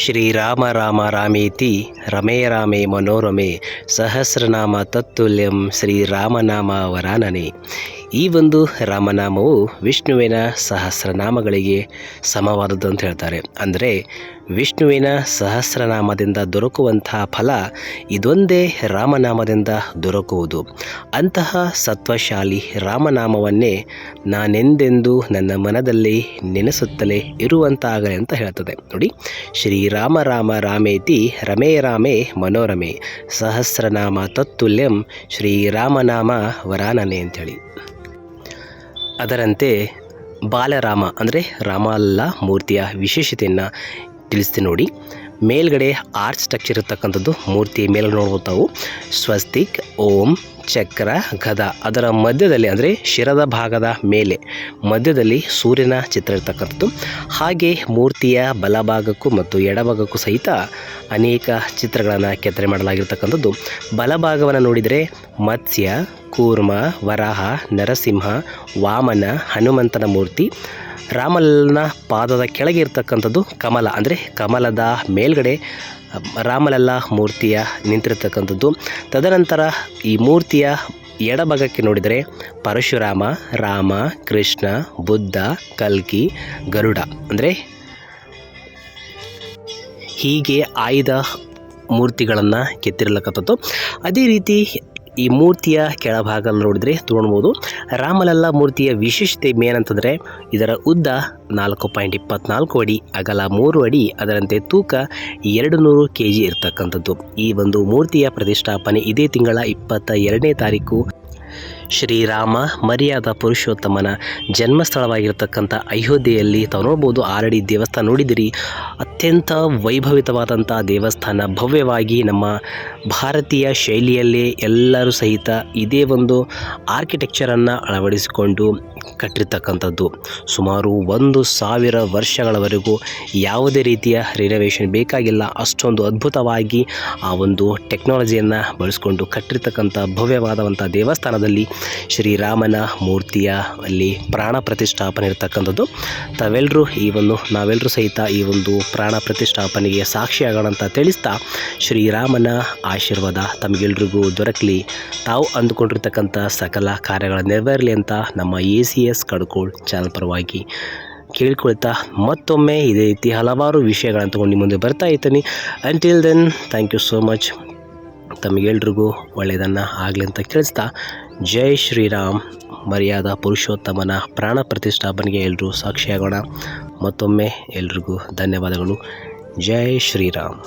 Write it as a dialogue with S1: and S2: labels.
S1: ಶ್ರೀರಾಮ ರಾಮ ರಾಮೇತಿ ರಮೇ ರಾಮೇ ಮನೋರಮೆ ಸಹಸ್ರನಾಮ ತತ್ತುಲ್ಯಂ ಶ್ರೀರಾಮನಾಮ ವರಾನನೆ. ಈ ಒಂದು ರಾಮನಾಮವು ವಿಷ್ಣುವಿನ ಸಹಸ್ರನಾಮಗಳಿಗೆ ಸಮವಾದದ್ದು ಅಂತ ಹೇಳ್ತಾರೆ. ಅಂದರೆ ವಿಷ್ಣುವಿನ ಸಹಸ್ರನಾಮದಿಂದ ದೊರಕುವಂತಹ ಫಲ ಇದೊಂದೇ ರಾಮನಾಮದಿಂದ ದೊರಕುವುದು. ಅಂತಹ ಸತ್ವಶಾಲಿ ರಾಮನಾಮವನ್ನೇ ನಾನೆಂದೆಂದು ನನ್ನ ಮನದಲ್ಲಿ ನೆನೆಸುತ್ತಲೇ ಇರುವಂತಾಗಲಿ ಅಂತ ಹೇಳ್ತದೆ. ನೋಡಿ, ಶ್ರೀರಾಮ ರಾಮ ರಾಮೇತಿ ರಮೇ ರಾಮೇ ಮನೋರಮೆ ಸಹಸ್ರನಾಮ ತತ್ತುಲ್ಯಂ ಶ್ರೀರಾಮನಾಮ ವರಾನನೆ ಅಂಥೇಳಿ. ಅದರಂತೆ ಬಾಲರಾಮ ಅಂದರೆ ರಾಮಲ್ಲ ಮೂರ್ತಿಯ ವಿಶೇಷತೆಯನ್ನು ತಿಳಿಸ್ತೀನಿ ನೋಡಿ. ಮೇಲ್ಗಡೆ ಆರ್ಚ್ ಸ್ಟ್ರಕ್ಚರ್ ಇರತಕ್ಕಂಥದ್ದು ಮೂರ್ತಿ ಮೇಲೆ ನೋಡ್ಬೋತಾವು. ಸ್ವಸ್ತಿಕ್, ಓಂ, ಚಕ್ರ, ಗದ, ಅದರ ಮಧ್ಯದಲ್ಲಿ ಅಂದರೆ ಶಿರದ ಭಾಗದ ಮೇಲೆ ಮಧ್ಯದಲ್ಲಿ ಸೂರ್ಯನ ಚಿತ್ರ ಇರ್ತಕ್ಕಂಥದ್ದು. ಹಾಗೆ ಮೂರ್ತಿಯ ಬಲಭಾಗಕ್ಕೂ ಮತ್ತು ಎಡಭಾಗಕ್ಕೂ ಸಹಿತ ಅನೇಕ ಚಿತ್ರಗಳನ್ನು ಕೆತ್ತನೆ ಮಾಡಲಾಗಿರ್ತಕ್ಕಂಥದ್ದು. ಬಲಭಾಗವನ್ನು ನೋಡಿದರೆ ಮತ್ಸ್ಯ, ಕೂರ್ಮ, ವರಾಹ, ನರಸಿಂಹ, ವಾಮನ, ಹನುಮಂತನ ಮೂರ್ತಿ. ರಾಮನ ಪಾದದ ಕೆಳಗೆ ಇರ್ತಕ್ಕಂಥದ್ದು ಕಮಲ, ಅಂದರೆ ಕಮಲದ ಮೇಲ್ಗಡೆ ರಾಮಲಲ್ಲ ಮೂರ್ತಿಯ ನಿಂತಿರ್ತಕ್ಕಂಥದ್ದು. ತದನಂತರ ಈ ಮೂರ್ತಿಯ ಎಡಭಾಗಕ್ಕೆ ನೋಡಿದರೆ ಪರಶುರಾಮ, ರಾಮ, ಕೃಷ್ಣ, ಬುದ್ಧ, ಕಲ್ಕಿ, ಗರುಡ, ಅಂದರೆ ಹೀಗೆ ಆಯ್ದ ಮೂರ್ತಿಗಳನ್ನು ಕೆತ್ತಿರತಕ್ಕಂಥದ್ದು. ಅದೇ ರೀತಿ ಈ ಮೂರ್ತಿಯ ಕೆಳಭಾಗದಲ್ಲಿ ನೋಡಿದರೆ ನೋಡ್ಬೋದು ರಾಮಲಲ್ಲ ಮೂರ್ತಿಯ ವಿಶೇಷತೆ ಏನಂತಂದರೆ ಇದರ ಉದ್ದ 4.24 ಅಡಿ, ಅಗಲ 3 ಅಡಿ, ಅದರಂತೆ ತೂಕ 200 kg ಇರ್ತಕ್ಕಂಥದ್ದು. ಈ ಒಂದು ಮೂರ್ತಿಯ ಪ್ರತಿಷ್ಠಾಪನೆ ಇದೇ ತಿಂಗಳ 22ನೇ ತಾರೀಕು ಶ್ರೀರಾಮ ಮರ್ಯಾದ ಪುರುಷೋತ್ತಮನ ಜನ್ಮಸ್ಥಳವಾಗಿರ್ತಕ್ಕಂಥ ಅಯೋಧ್ಯೆಯಲ್ಲಿ ತಾವು ನೋಡ್ಬೋದು. ಆಲ್ರೆಡಿ ದೇವಸ್ಥಾನ ನೋಡಿದಿರಿ. ಅತ್ಯಂತ ವೈಭವಿತವಾದಂಥ ದೇವಸ್ಥಾನ, ಭವ್ಯವಾಗಿ ನಮ್ಮ ಭಾರತೀಯ ಶೈಲಿಯಲ್ಲೇ ಎಲ್ಲರೂ ಸಹಿತ ಇದೇ ಒಂದು ಆರ್ಕಿಟೆಕ್ಚರನ್ನು ಅಳವಡಿಸಿಕೊಂಡು ಕಟ್ಟಿರ್ತಕ್ಕಂಥದ್ದು. ಸುಮಾರು 1,000 ವರ್ಷಗಳವರೆಗೂ ಯಾವುದೇ ರೀತಿಯ ರಿನೋವೇಷನ್ ಬೇಕಾಗಿಲ್ಲ. ಅಷ್ಟೊಂದು ಅದ್ಭುತವಾಗಿ ಆ ಒಂದು ಟೆಕ್ನಾಲಜಿಯನ್ನು ಬಳಸಿಕೊಂಡು ಕಟ್ಟಿರ್ತಕ್ಕಂಥ ಭವ್ಯವಾದಂಥ ದೇವಸ್ಥಾನದಲ್ಲಿ ಶ್ರೀರಾಮನ ಮೂರ್ತಿಯ ಅಲ್ಲಿ ಪ್ರಾಣ ಪ್ರತಿಷ್ಠಾಪನೆ ಇರತಕ್ಕಂಥದ್ದು. ನಾವೆಲ್ಲರೂ ಸಹಿತ ಈ ಒಂದು ಪ್ರಾಣ ಪ್ರತಿಷ್ಠಾಪನೆಗೆ ಸಾಕ್ಷಿಯಾಗೋಣ ಅಂತ ತಿಳಿಸ್ತಾ, ಶ್ರೀರಾಮನ ಆಶೀರ್ವಾದ ತಮಗೆಲ್ರಿಗೂ ದೊರಕಲಿ, ತಾವು ಅಂದುಕೊಂಡಿರ್ತಕ್ಕಂಥ ಸಕಲ ಕಾರ್ಯಗಳ ನೆರವೇರಲಿ ಅಂತ ನಮ್ಮ ACS ಕಡ್ಕೋಳ್ ಚಾನಲ್ ಪರವಾಗಿ ಕೇಳಿಕೊಳ್ತಾ ಮತ್ತೊಮ್ಮೆ ಇದೇ ರೀತಿ ಹಲವಾರು ವಿಷಯಗಳನ್ನು ತಗೊಂಡು ನಿಮ್ಮ ಮುಂದೆ ಬರ್ತಾ ಇರ್ತೀನಿ. Until then thank you so much. ತಮಗೆಲ್ರಿಗೂ ಒಳ್ಳೆಯದನ್ನು ಆಗಲಿ ಅಂತ ತಿಳಿಸ್ತಾ, ಜೈ ಶ್ರೀರಾಮ್. ಮರ್ಯಾದ ಪುರುಷೋತ್ತಮನ ಪ್ರಾಣ ಪ್ರತಿಷ್ಠಾಪನೆಗೆ ಎಲ್ಲರೂ ಸಾಕ್ಷಿಯಾಗೋಣ. ಮತ್ತೊಮ್ಮೆ ಎಲ್ರಿಗೂ ಧನ್ಯವಾದಗಳು. ಜೈ ಶ್ರೀರಾಮ್.